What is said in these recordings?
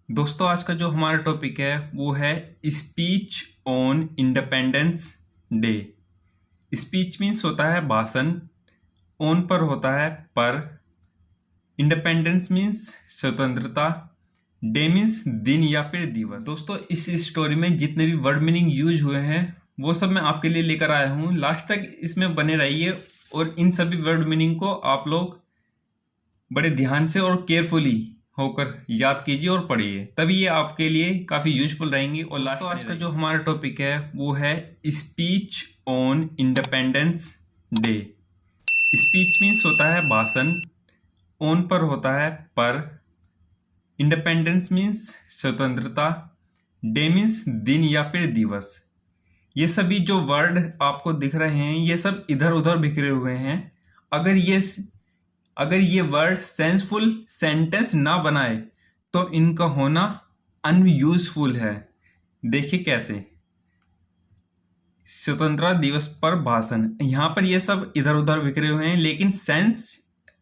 दोस्तों आज का जो हमारा टॉपिक है वो है speech on independence day. Speech means होता है भाषण, ऑन पर होता है पर, इंडिपेंडेंस मीन्स स्वतंत्रता, डे मीन्स दिन या फिर दिवस। दोस्तों इस स्टोरी में जितने भी वर्ड मीनिंग यूज हुए हैं वो सब मैं आपके लिए लेकर आया हूँ। लास्ट तक इसमें बने रहिए और इन सभी वर्ड मीनिंग को आप लोग बड़े ध्यान से और केयरफुली होकर याद कीजिए और पढ़िए, तभी ये आपके लिए काफ़ी यूजफुल रहेंगी। और लास्ट आज का जो हमारा टॉपिक है वो है speech on independence day. Speech means होता है भाषण, ऑन पर होता है पर, इंडिपेंडेंस मीन्स स्वतंत्रता, डे मीन्स दिन या फिर दिवस। ये सभी जो वर्ड आपको दिख रहे हैं ये सब इधर उधर बिखरे हुए हैं। अगर ये वर्ड सेंसफुल सेंटेंस ना बनाए तो इनका होना अनयूजफुल है। देखिए कैसे। स्वतंत्रता दिवस पर भाषण, यहाँ पर ये सब इधर उधर बिखरे हुए हैं लेकिन सेंस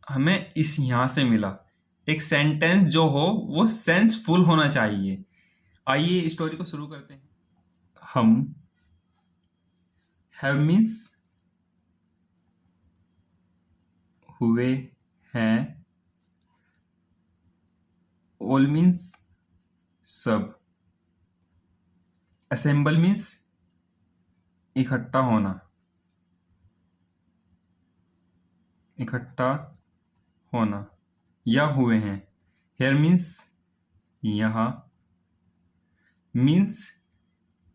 हमें इस यहाँ से मिला। एक सेंटेंस जो हो वो सेंसफुल होना चाहिए। आइए स्टोरी को शुरू करते हैं। हम, हैव मीन्स हुए हैं, ऑल मीन्स सब, असेंबल मीन्स इकट्ठा होना, इकट्ठा होना या हुए हैं। हेयर मीन्स यहाँ, मीन्स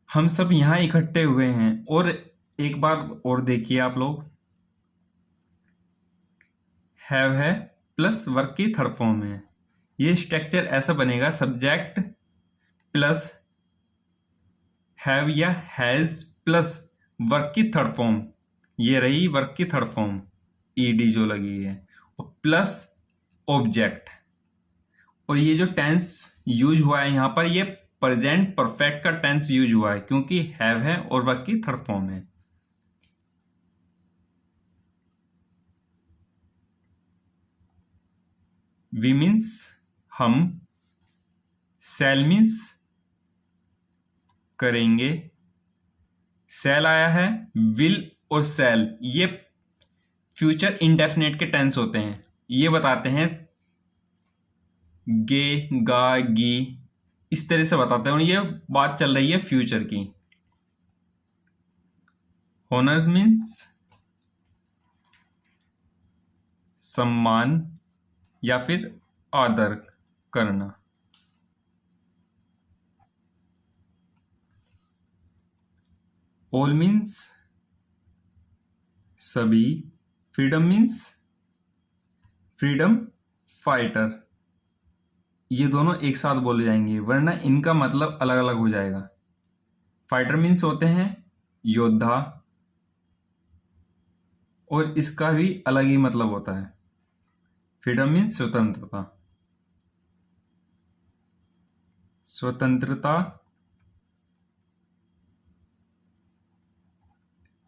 हम सब यहाँ इकट्ठे हुए हैं। और एक बार और देखिए आप लोग, हैव है प्लस वर्क की थर्ड फॉर्म है। ये स्ट्रक्चर ऐसा बनेगा, सब्जेक्ट प्लस हैव या हैज प्लस वर्क की थर्ड फॉर्म, ये रही वर्क की थर्ड फॉर्म ईडी जो लगी है, और प्लस ऑब्जेक्ट। और ये जो टेंस यूज हुआ है यहाँ पर, ये प्रेजेंट परफेक्ट का टेंस यूज हुआ है क्योंकि हैव है और वर्क की थर्ड फॉर्म है। वी मीन्स हम, सेल मीन्स करेंगे, सेल आया है, विल और सेल ये फ्यूचर इंडेफिनेट के टेंस होते हैं। ये बताते हैं गे, गा, गी, इस तरह से बताते हैं और ये बात चल रही है फ्यूचर की। ऑनर्स मीन्स सम्मान या फिर आदर करना। ऑल मीन्स सभी। Freedom means freedom fighter. ये दोनों एक साथ बोले जाएंगे वरना इनका मतलब अलग अलग हो जाएगा। फाइटर मीन्स होते हैं योद्धा और इसका भी अलग ही मतलब होता है। फ्रीडम मीन्स स्वतंत्रता, स्वतंत्रता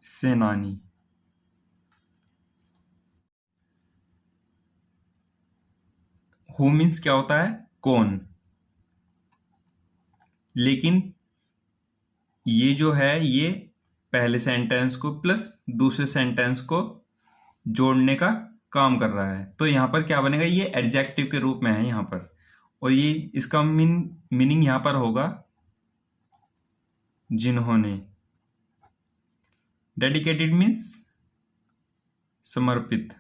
सेनानी। हु मीन्स क्या होता है, कौन। लेकिन ये जो है ये पहले सेंटेंस को प्लस दूसरे सेंटेंस को जोड़ने का काम कर रहा है, तो यहाँ पर क्या बनेगा, ये एडजेक्टिव के रूप में है यहाँ पर। और ये इसका मीनिंग यहाँ पर होगा जिन्होंने। डेडिकेटेड मीन्स समर्पित।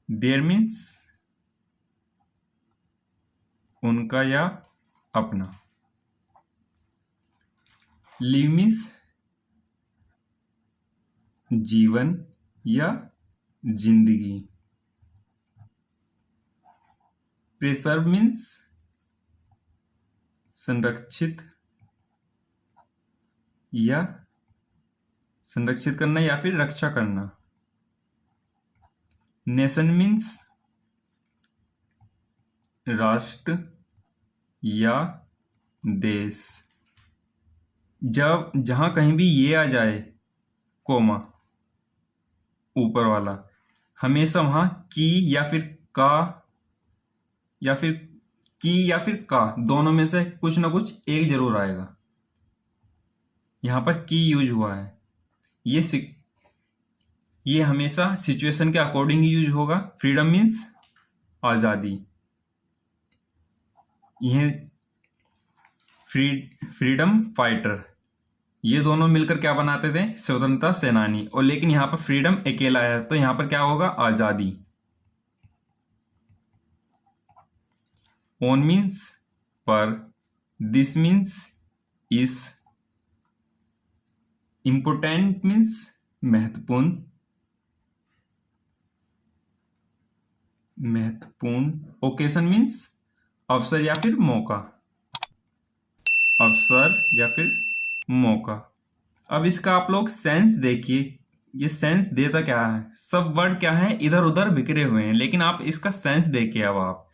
देयर मीन्स उनका या अपना। लिव मीन्स जीवन या जिंदगी। प्रिजर्व मीन्स संरक्षित या संरक्षित करना या फिर रक्षा करना। नेशन मीन्स राष्ट्र या देश। जब जहां कहीं भी ये आ जाए कोमा ऊपर वाला, हमेशा वहां की या फिर का या फिर की या फिर का, दोनों में से कुछ ना कुछ एक जरूर आएगा। यहाँ पर की यूज हुआ है। ये हमेशा सिचुएशन के अकॉर्डिंग ही यूज होगा। फ्रीडम मीन्स आज़ादी। यह फ्रीडम फाइटर, ये दोनों मिलकर क्या बनाते थे? स्वतंत्रता सेनानी। और लेकिन यहाँ पर फ्रीडम अकेला है, तो यहाँ पर क्या होगा? आज़ादी। ऑन मीन्स पर, दिस मीन्स इस, इंपोर्टेंट मीन्स महत्वपूर्ण, ओकेशन मीन्स अवसर या फिर मौका, अवसर या फिर मौका। अब इसका आप लोग सेंस देखिए, ये सेंस देता क्या है? सब वर्ड क्या है? इधर उधर बिखरे हुए हैं, लेकिन आप इसका सेंस देखिए। अब आप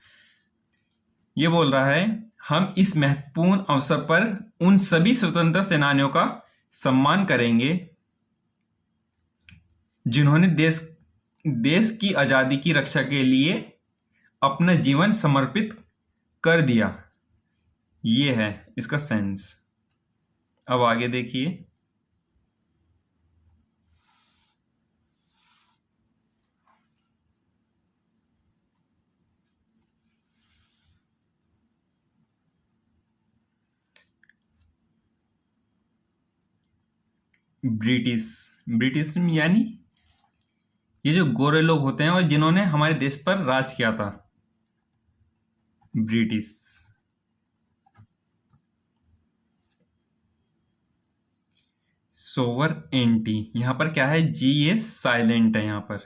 ये बोल रहा है, हम इस महत्वपूर्ण अवसर पर उन सभी स्वतंत्रता सेनानियों का सम्मान करेंगे जिन्होंने देश की आजादी की रक्षा के लिए अपना जीवन समर्पित कर दिया। ये है इसका सेंस। अब आगे देखिए, ब्रिटिश यानी ये जो गोरे लोग होते हैं और जिन्होंने हमारे देश पर राज किया था, ब्रिटिश। सोवरेंटी, यहां पर क्या है? जी ये साइलेंट है। यहां पर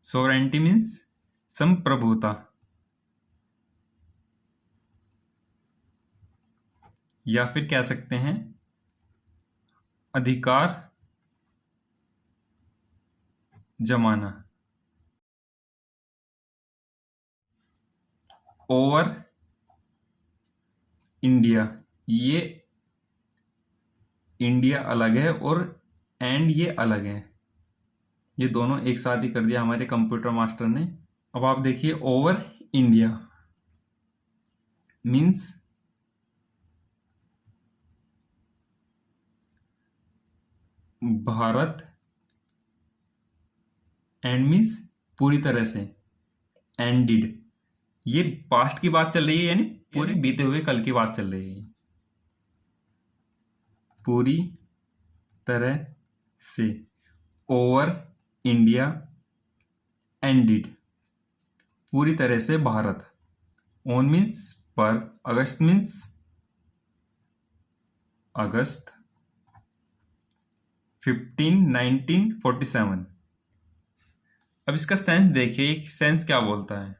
सोवरेंटी मीन्स संप्रभुता, या फिर कह सकते हैं अधिकार जमाना, ओवर इंडिया। ये इंडिया अलग है और एंड ये अलग है, ये दोनों एक साथ ही कर दिया हमारे कंप्यूटर मास्टर ने। अब आप देखिए, over India means Bharat, and means पूरी तरह से, एंडिड। ये पास्ट की बात चल रही है, यानी पूरी बीते हुए कल की बात चल रही है। पूरी तरह से, ओवर इंडिया, एंडिड पूरी तरह से भारत, ऑन मीन्स पर, अगस्त मीन्स अगस्त 1947। अब इसका सेंस देखिए, सेंस क्या बोलता है?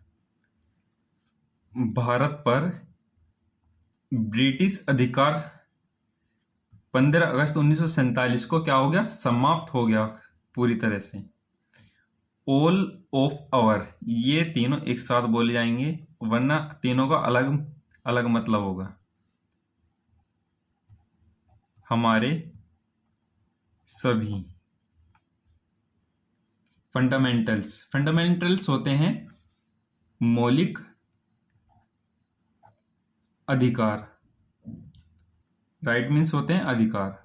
भारत पर ब्रिटिश अधिकार 15 अगस्त 1947 को क्या हो गया? समाप्त हो गया पूरी तरह से। ऑल ऑफ आवर, ये तीनों एक साथ बोले जाएंगे, वरना तीनों का अलग अलग मतलब होगा। हमारे सभी, फंडामेंटल्स होते हैं मौलिक अधिकार, राइट मीन्स होते हैं अधिकार।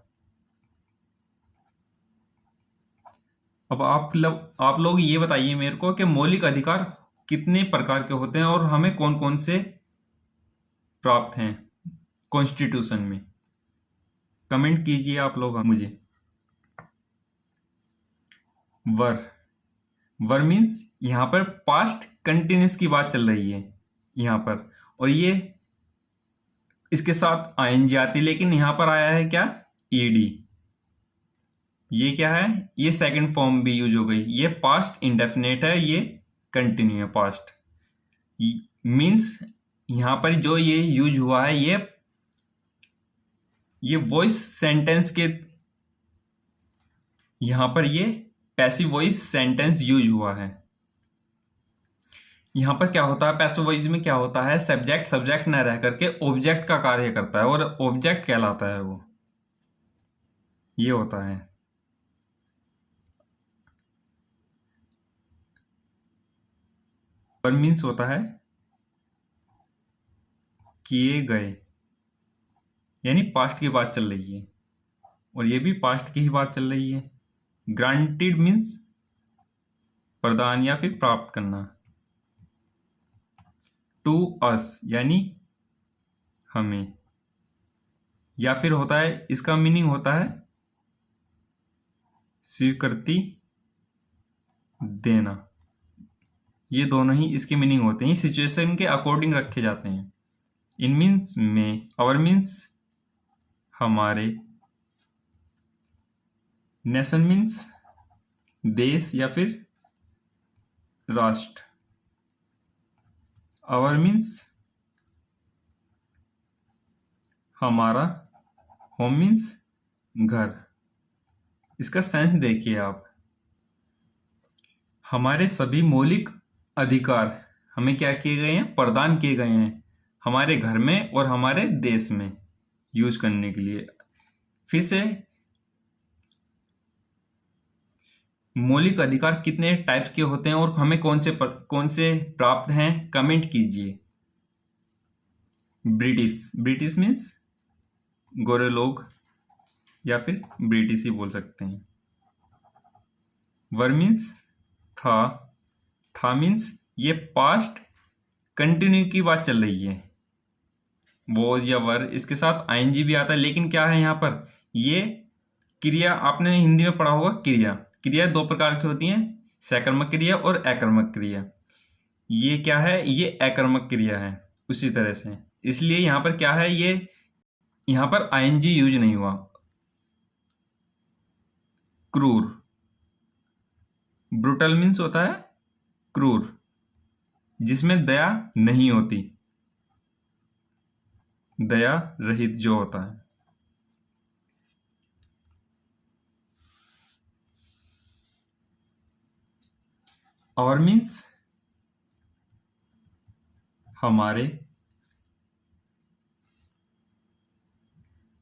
अब आप लोग ये बताइए मेरे को कि मौलिक अधिकार कितने प्रकार के होते हैं और हमें कौन कौन से प्राप्त हैं कॉन्स्टिट्यूशन में? कमेंट कीजिए आप लोग मुझे। वर मीन्स यहां पर पास्ट कंटिन्यूस की बात चल रही है यहां पर, और ये इसके साथ आईएनजी आती, लेकिन यहां पर आया है क्या? ईडी। ये क्या है? ये सेकंड फॉर्म भी यूज हो गई। ये पास्ट इंडेफिनेट है, ये कंटिन्यू है पास्ट। मीन्स यहां पर जो ये यूज हुआ है, ये वॉइस सेंटेंस के, यहां पर ये पैसिव वॉइस सेंटेंस यूज हुआ है। यहां पर क्या होता है? पैसिव वॉइस में क्या होता है? सब्जेक्ट न रह करके ऑब्जेक्ट का कार्य करता है, और ऑब्जेक्ट कहलाता है वो, ये होता है। पर मीन्स होता है किए गए, यानी पास्ट की बात चल रही है, और ये भी पास्ट की ही बात चल रही है। ग्रांटेड मीन्स प्रदान या फिर प्राप्त करना। टू अस यानी हमें, या फिर होता है, इसका मीनिंग होता है स्वीकृति देना। ये दोनों ही इसके मीनिंग होते हैं, सिचुएशन के अकॉर्डिंग रखे जाते हैं। इन मीन्स में, और मीन्स हमारे, नेशन मीन्स देश या फिर राष्ट्र, आवर मीन्स हमारा, होम मीन्स घर। इसका सेंस देखिए आप, हमारे सभी मौलिक अधिकार हमें क्या किए गए हैं, प्रदान किए गए हैं हमारे घर में और हमारे देश में यूज करने के लिए। फिर से, मौलिक अधिकार कितने टाइप के होते हैं और हमें कौन से प्राप्त हैं, कमेंट कीजिए। ब्रिटिश, ब्रिटिश मीन्स गोरे लोग या फिर ब्रिटिश ही बोल सकते हैं। वर मीन्स था मीन्स ये पास्ट कंटिन्यू की बात चल रही है। वॉज या वर, इसके साथ आईएनजी भी आता है, लेकिन क्या है यहाँ पर, ये क्रिया, आपने हिंदी में पढ़ा होगा, क्रिया दो प्रकार की होती हैं, सकर्मक क्रिया और अकर्मक क्रिया। ये क्या है, ये अकर्मक क्रिया है उसी तरह से, इसलिए यहाँ पर क्या है, ये यहाँ पर आईएनजी यूज नहीं हुआ। क्रूर, ब्रुटल मीन्स होता है क्रूर, जिसमें दया नहीं होती, दया रहित जो होता है। और मीन्स हमारे,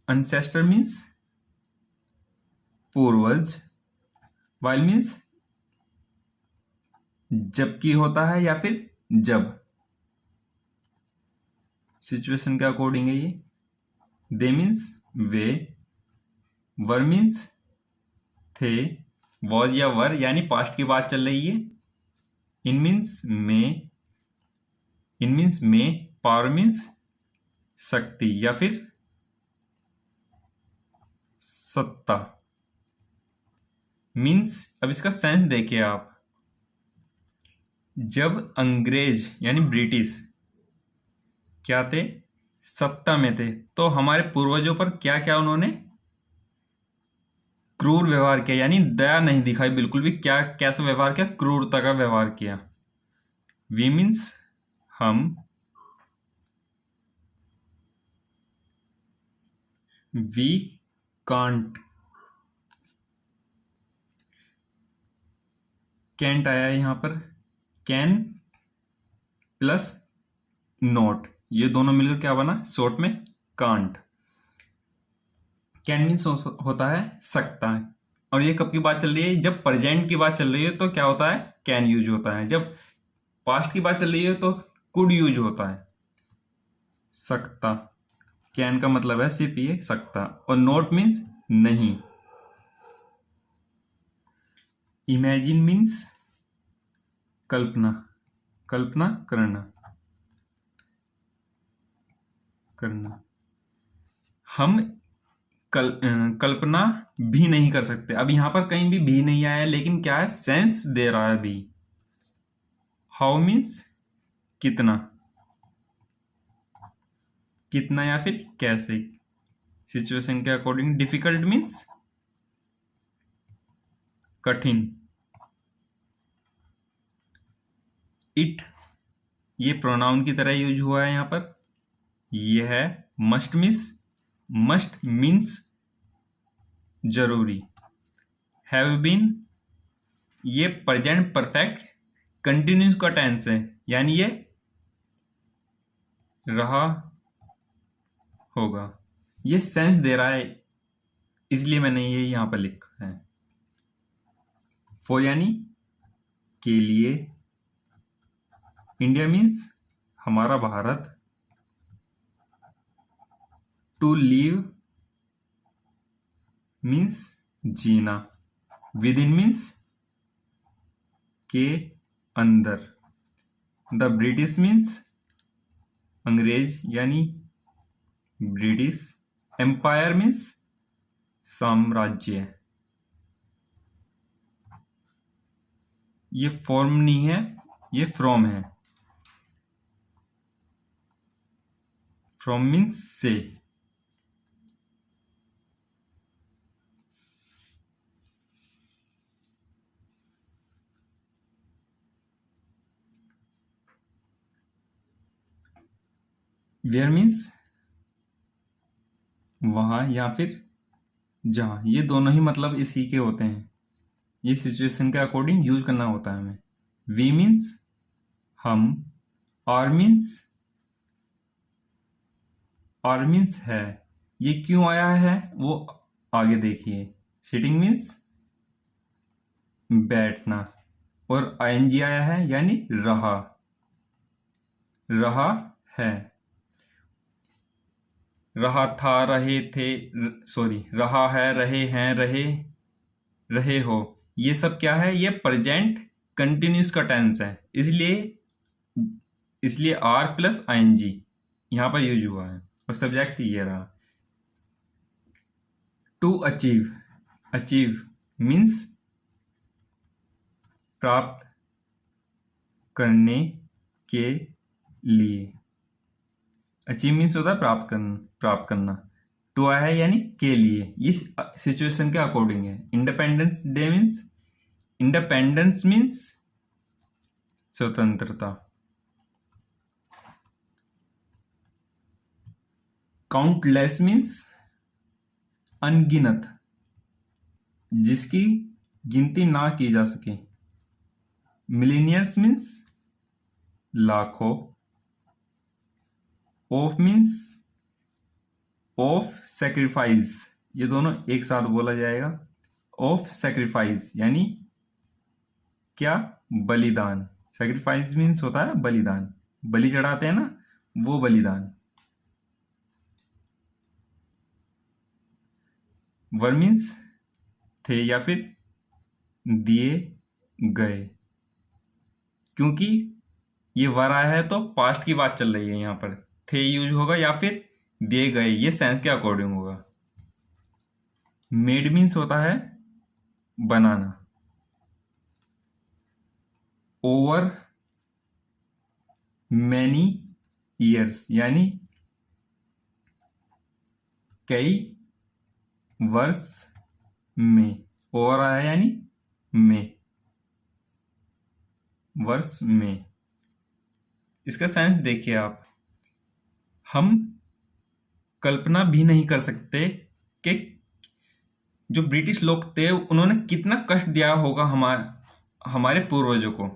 अनसेस्टर मीन्स पूर्वज, वाइल मीन्स जबकि होता है या फिर जब, सिचुएशन के अकॉर्डिंग है ये। दे मीन्स वे, वर मीन्स थे, वॉज या वर यानी पास्ट की बात चल रही है। इन मीन्स में, पावर मीन्स शक्ति या फिर सत्ता। मीन्स, अब इसका सेंस देखिए आप, जब अंग्रेज यानी ब्रिटिश क्या थे, सत्ता में थे, तो हमारे पूर्वजों पर क्या क्या उन्होंने क्रूर व्यवहार किया, यानी दया नहीं दिखाई बिल्कुल भी। क्या, कैसा व्यवहार किया, क्रूरता का व्यवहार किया। वी मीन्स हम, वी कांट, कैंट आया है यहां पर, कैन प्लस नॉट, ये दोनों मिलकर क्या बना, शॉर्ट में कांट। कैन मीन्स होता है सकता है, और ये कब की बात चल रही है, जब प्रेजेंट की बात चल रही है तो क्या होता है, कैन यूज होता है। जब पास्ट की बात चल रही है तो कुड यूज होता है। सकता, कैन का मतलब है सिर्फ ये सकता, और नॉट मीन्स नहीं। इमेजिन मीन्स कल्पना, कल्पना करना, हम कल्पना भी नहीं कर सकते। अब यहां पर कहीं भी नहीं आया है, लेकिन क्या है, सेंस दे रहा है भी। हाउ मीन्स कितना, कितना या फिर कैसे, सिचुएशन के अकॉर्डिंग। डिफिकल्ट मीन्स कठिन। इट, ये प्रोनाउन की तरह यूज हुआ है यहां पर। यह है मस्ट मीन्स जरूरी। हैव बीन, ये प्रेजेंट परफेक्ट कंटिन्यूस का टेंस है, यानी ये रहा होगा। ये सेंस दे रहा है, इसलिए मैंने ये यहां पर लिखा है। फॉर यानी के लिए। इंडिया मीन्स हमारा भारत। टू लिव मीन्स जीना, विद इन मीन्स के अंदर, द ब्रिटिश मीन्स अंग्रेज यानी ब्रिटिश, एम्पायर मीन्स साम्राज्य। ये फॉर्म नहीं है, ये फ्रॉम है। फ्रॉम मीन्स से। वेयर मीन्स वहाँ या फिर जहाँ, ये दोनों ही मतलब इसी के होते हैं। ये सिचुएशन के अकॉर्डिंग यूज करना होता है हमें। वी मीन्स हम, आर मीन्स है। ये क्यों आया है वो आगे देखिए। सिटिंग मीन्स बैठना, और आईएनजी आया है यानी रहा, रहा है। रहा था, रहे थे, सॉरी, रहा है, रहे हैं, रहे, रहे हो, ये सब क्या है? ये प्रेजेंट कंटिन्यूस का टेंस है, इसलिए आर प्लस आईएनजी यहां पर यूज हुआ है, और सब्जेक्ट ये रहा। टू अचीव, अचीव मीन्स प्राप्त करने के लिए। अचीव मीन्स होता है प्राप्त करना। टू आया है यानी के लिए, ये सिचुएशन के अकॉर्डिंग है। Independence day means, independence means स्वतंत्रता। काउंटलेस मीन्स अनगिनत, जिसकी गिनती ना की जा सके। मिलीनियर्स मीन्स लाखों। ऑफ मीन्स ऑफ सेक्रीफाइस, ये दोनों एक साथ बोला जाएगा। ऑफ सेक्रीफाइस यानी क्या? बलिदान। सेक्रीफाइस मीन्स होता है बलिदान, बलि चढ़ाते हैं ना, वो बलिदान। वर मीन्स थे या फिर दिए गए, क्योंकि ये वर आया है तो पास्ट की बात चल रही है, यहां पर थे यूज होगा या फिर दिए गए, ये सेंस के अकॉर्डिंग होगा। मेड मीन्स होता है बनाना। ओवर मैनी ईयर्स यानी कई वर्ष में, ओवर आया यानी में, वर्ष में। इसका सेंस देखिए आप, हम कल्पना भी नहीं कर सकते कि जो ब्रिटिश लोग थे उन्होंने कितना कष्ट दिया होगा हमारे पूर्वजों को।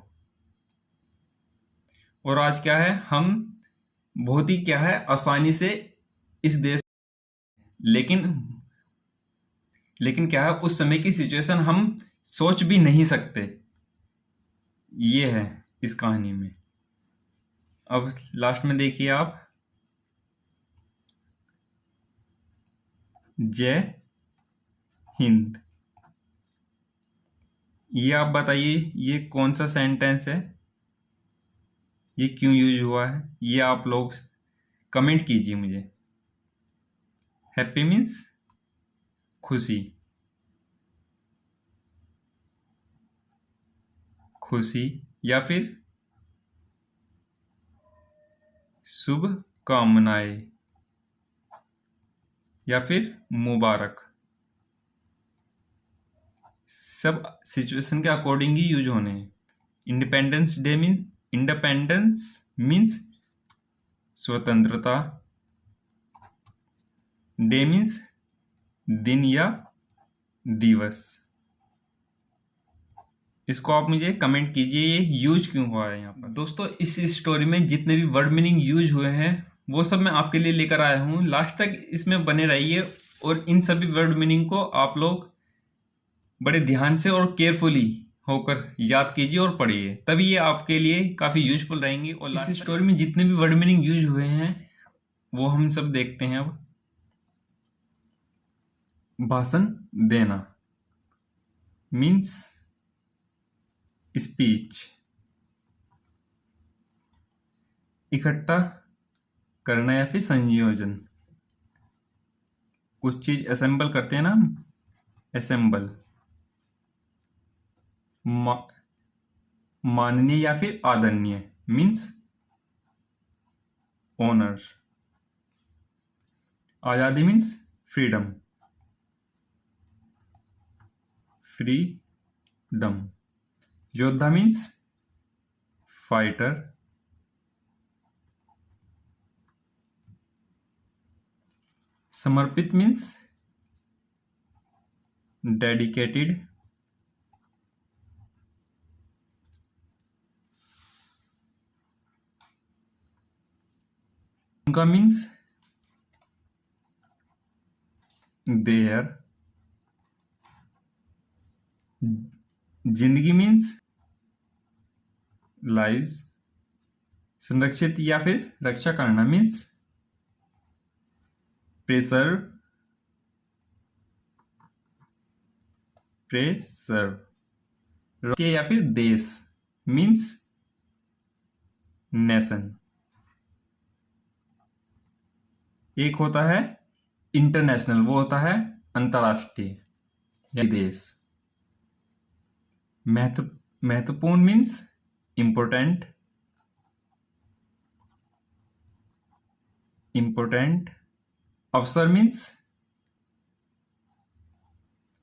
और आज क्या है, हम बहुत ही क्या है आसानी से इस देश, लेकिन क्या है उस समय की सिचुएशन हम सोच भी नहीं सकते। ये है इस कहानी में। अब लास्ट में देखिए आप, जय हिंद। ये आप बताइए ये कौन सा सेंटेंस है, ये क्यों यूज हुआ है, ये आप लोग कमेंट कीजिए मुझे। हैप्पी मीन्स खुशी, खुशी या फिर शुभ कामनाएं या फिर मुबारक, सब सिचुएशन के अकॉर्डिंग ही यूज होने हैं। इंडिपेंडेंस डे मीन्स स्वतंत्रता। डे मीन्स दिन या दिवस। इसको आप मुझे कमेंट कीजिए ये यूज क्यों हुआ है यहाँ पर। दोस्तों इस स्टोरी में जितने भी वर्ड मीनिंग यूज हुए हैं वो सब मैं आपके लिए लेकर आया हूँ, लास्ट तक इसमें बने रहिए और इन सभी वर्ड मीनिंग को आप लोग बड़े ध्यान से और केयरफुली होकर याद कीजिए और पढ़िए, तभी ये आपके लिए काफ़ी यूजफुल रहेंगी। और इस स्टोरी में जितने भी वर्ड मीनिंग यूज हुए हैं वो हम सब देखते हैं अब। भाषण देना मीन्स स्पीच। इकट्ठा करना या फिर संयोजन, कुछ चीज असेंबल करते हैं ना हम, असेंबल। माननीय या फिर आदरणीय मीन्स ऑनर। आजादी मीन्स फ्रीडम, फ्रीडम। योद्धा मीन्स फाइटर। समर्पित मीन्स डेडिकेटेड। उनका मीन्स देयर। जिंदगी मीन्स लाइव्स। संरक्षित या फिर रक्षा करना मीन्स प्रेसर्व, प्रेसर्व। राज्य या फिर देश मीन्स नेशन। एक होता है इंटरनेशनल, वो होता है अंतरराष्ट्रीय या देश। महत्वपूर्ण मीन्स इम्पोर्टेंट, इम्पोर्टेंट। अवसर मीन्स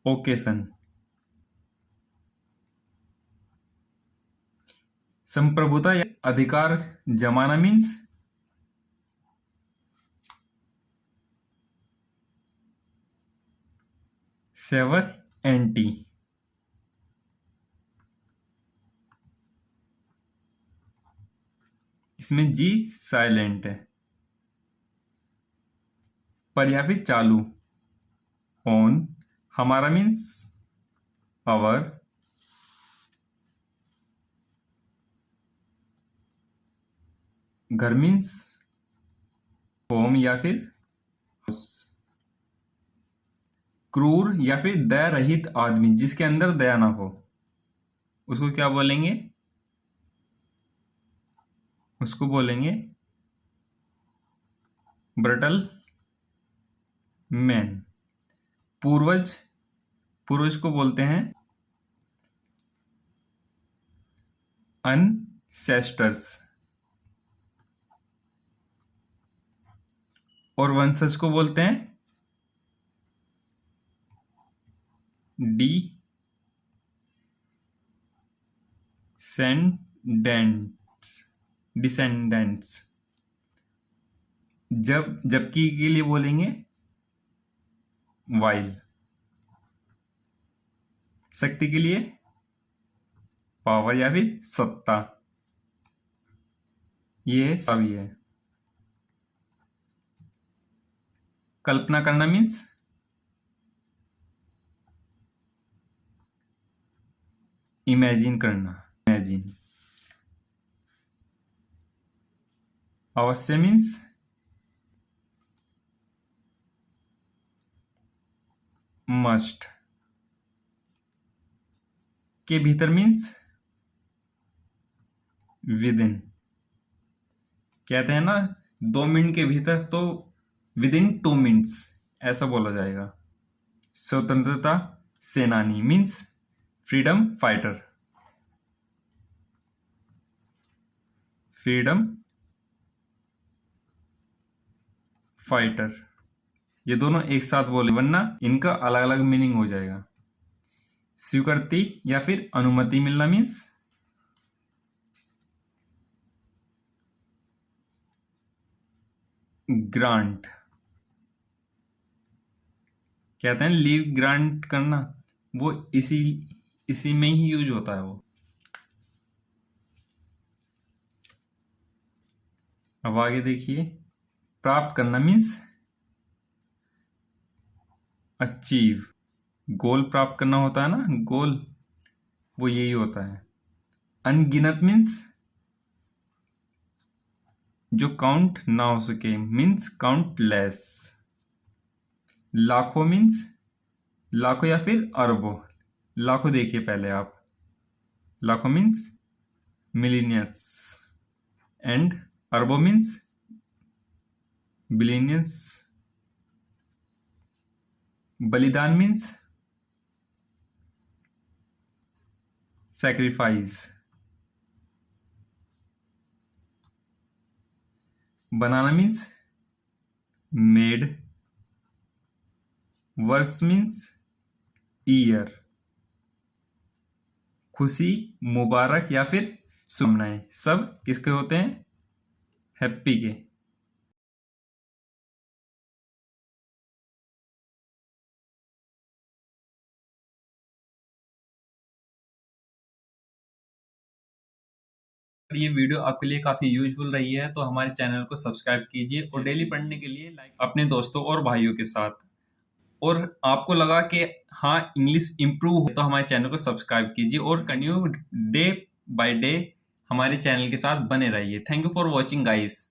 ओकेशन। संप्रभुता या अधिकार जमाना मीन्स सेवरेंटी। इसमें जी साइलेंट है। पर या फिर चालू, ऑन। हमारा मीन्स आवर। घर मीन्स होम या फिर हाउस। क्रूर या फिर दया रहित आदमी, जिसके अंदर दया ना हो, उसको क्या बोलेंगे? उसको बोलेंगे ब्रटल मैन। पूर्वज, पूर्वज को बोलते हैं अनसेस्टर्स। और वंशज को बोलते हैं डी सेंडेंट्स, डिसेंडेंट्स। जबकि के लिए बोलेंगे वाइल। शक्ति के लिए पावर या फिर सत्ता। ये सभी है। कल्पना करना मीन्स इमेजिन करना, इमेजिन। अवश्य मीन्स मस्ट। के भीतर मीन्स विद इन। कहते हैं ना 2 मिनट के भीतर, तो विद इन 2 मिनट्स ऐसा बोला जाएगा। स्वतंत्रता सेनानी means freedom fighter, freedom fighter. ये दोनों एक साथ बोले, वरना इनका अलग अलग मीनिंग हो जाएगा। स्वीकृति या फिर अनुमति मिलना मीन्स ग्रांट। कहते हैं लीव ग्रांट करना, वो इसी में ही यूज होता है वो। अब आगे देखिए, प्राप्त करना मीन्स अचीव। गोल प्राप्त करना होता है ना, गोल, वो यही होता है। अनगिनत मीन्स जो काउंट ना हो सके, मीन्स काउंटलेस। लाखों मीन्स लाखों या फिर अरबों। लाखों देखिए पहले आप, लाखों मीन्स मिलीनियर्स एंड अरबों मीन्स बिलियनियर्स। बलिदान मीन्स सैक्रिफाइस। बनाना मीन्स मेड। वर्ष मीन्स ईयर। खुशी, मुबारक या फिर शुभकामनाएं सब किसके होते हैं? हैप्पी के। ये वीडियो आपके लिए काफ़ी यूजफुल रही है तो हमारे चैनल को सब्सक्राइब कीजिए और डेली पढ़ने के लिए लाइक अपने दोस्तों और भाइयों के साथ। और आपको लगा कि हाँ इंग्लिश इम्प्रूव हो तो हमारे चैनल को सब्सक्राइब कीजिए और कंटिन्यू डे बाय डे हमारे चैनल के साथ बने रहिए। Thank you for watching guys.